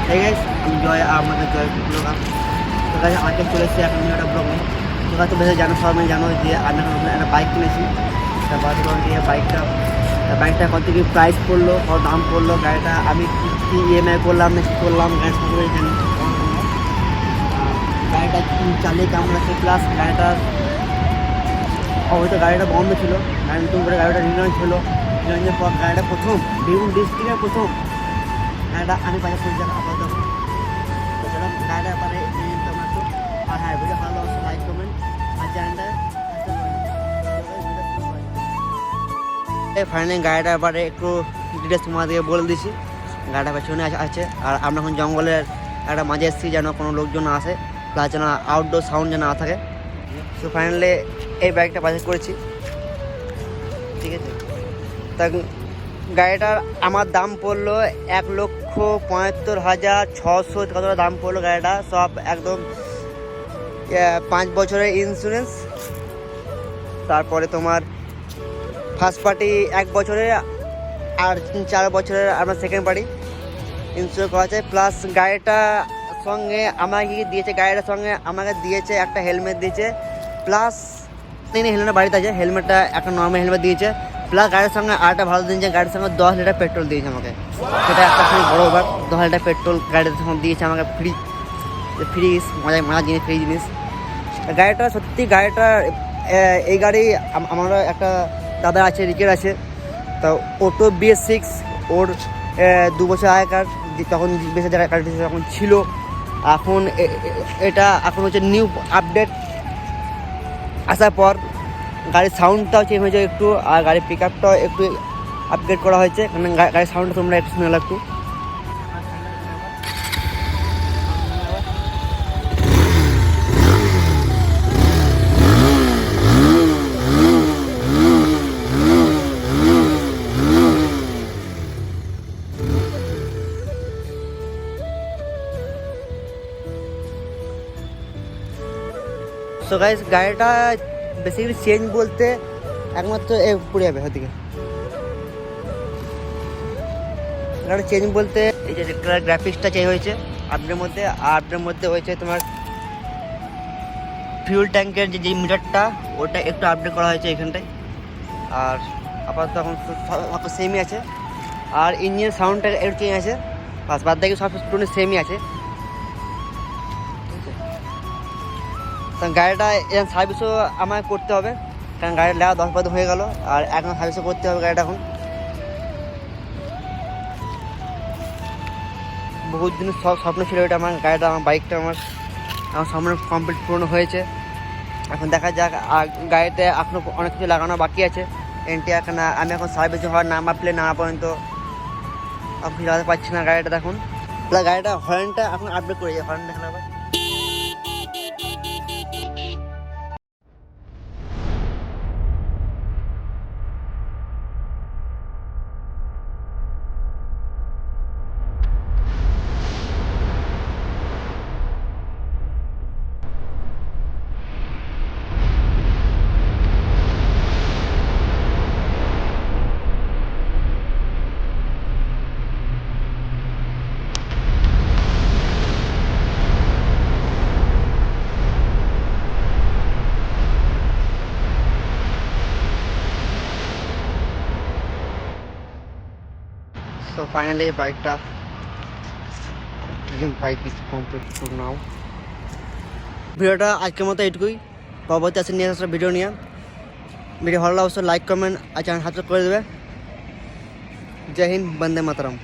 ঠিক আছে, আমি জয় আমাদের জয় ব্লগার। তো গাইস আজকে চলে এসেছি এখন একটা ব্লগ নিয়ে। তো গাছ বেশি জানো, সবাই জানো যে আমি এখন একটা বাইক কিনেছি। তারপর দিয়ে বাইকটা কত কি প্রাইস পড়লো, কত দাম পড়লো, গাড়িটা আমি কি ইএমআই করলাম না কি করলাম, গাড়ি সকলে জানি। গাড়িটা চালিয়ে কেমন আছে, প্লাস হয়তো গাড়িটা বন্ধ ছিল, গাড়ি নতুন করে গাড়িটা রিনিউ ছিল। রিনিউয়ের পর গাড়িটা প্রথম বীরভূম ডিস্ট্রিক্টের প্রথম গাড়িটা আমি পাই 50 টাকা আপাতত। তো সেরকম গাড়িটা ব্যাপারে তোমরা একটু, আর হ্যাঁ ভিডিও ভালো অবশ্যই লাইক কমেন্ট আর চ্যানেলটা ফাইনালি গাড়িটার ব্যাপারে একটু ডিটেলস তোমাদেরকে বলে দিচ্ছি। গাড়িটা পেছনে আছে, আর আমরা এখন জঙ্গলের একটা মাঝে এসেছি, যেন কোনো লোকজন না আসে, প্লাস যেন আউটডোর সাউন্ড যেন না থাকে। তো ফাইনালি এই বাইকটা পারচেজ করেছি, ঠিক আছে। তা গাড়িটার আমার দাম পড়লো 1,75,600 কতটা দাম পড়লো। গাড়িটা সব একদম 5 বছরের ইন্স্যুরেন্স, তারপরে তোমার ফার্স্ট পার্টি 1 বছরের, আর 4 বছরের আমার সেকেন্ড পার্টি ইন্স্যুরেন্স করা আছে। প্লাস গাড়িটার সঙ্গে আমাকে দিয়েছে, গাড়িটার সঙ্গে আমাকে দিয়েছে একটা হেলমেট দিয়েছে, প্লাস হেলমেট বাড়িতে আছে, হেলমেটটা একটা নর্মাল হেলমেট দিয়েছে। প্লাস গাড়ির সঙ্গে আরেকটা ভালো দিয়েছে, গাড়ির সঙ্গে 10 লিটার পেট্রোল দিয়েছে আমাকে। সেটা একটা খুবই বড় ব্যাপার, 10 লিটার পেট্রোল গাড়ির সঙ্গে দিয়েছে আমাকে ফ্রি। মজা জিনিস, ফ্রি জিনিস গাড়িটা। সত্যি গাড়িটা এই গাড়ি আমার একটা দাদা আছে, রিকের আছে, তো অটো BS6 ওর 2 বছর আগেকার, তখন বেশি জায়গায় গাড়ি তখন ছিল। এখন এটা এখন হচ্ছে নিউ আপডেট আসার পর গাড়ির সাউন্ডটাও চেঞ্জ হয়েছে একটু, আর গাড়ির পিক আপটাও একটু আপগ্রেড করা হয়েছে। কারণ গাড়ির সাউন্ডটা তোমরা একটু শুনে একটু। সো গাইস গাড়িটা বেসিক্যালি চেঞ্জ বলতে একমাত্র পড়ে যাবে ওদিকে। গাড়িটা চেঞ্জ বলতে এই যে গ্রাফিক্সটা চেঞ্জ হয়েছে আপডেটের মধ্যে, আর আপডেটের মধ্যে হয়েছে তোমার ফিউল ট্যাঙ্কের যে মিটারটা, ওটা একটু আপডেট করা হয়েছে এখানটায়। আর আপাতত এখন সব সেমই আছে, আর ইঞ্জিনের সাউন্ডটা একটু চেঞ্জ আছে, বাদ বাকি সব স্টুডেন্ট সেমই আছে। গাড়িটা এখন সার্ভিসও আমায় করতে হবে, কারণ গাড়ির লেখা 10 হয়ে গেল, আর এখন সার্ভিসও করতে হবে গাড়িটা। এখন বহুত দিনের স্বপ্ন ছিল এটা আমার, গাড়িটা আমার বাইকটা আমার সামনে কমপ্লিট পূর্ণ হয়েছে। এখন দেখা যাক, আর গাড়িতে এখনও অনেক কিছু লাগানো বাকি আছে। এনটি এখন আমি এখন সার্ভিস হওয়ার নাম্বার প্লেট না পর্যন্ত আমি লাগাতে পারছি না গাড়িটা। দেখুন গাড়িটা হর্নটা এখন আপডেট করে যায়, হর্ন দেখেন আবার। So finally বাইকটা bike is complete for now. ভিডিওটা আজকের মতো এটুকুই, পরবর্তী আসে নিয়ে আসা ভিডিও নিয়ে। ভিডিও ভালো লাগলে অবশ্যই লাইক কমেন্ট আর চ্যানেল সাবস্ক্রাইব করে দেবে। জয় হিন্দ, বন্দে মাতরম।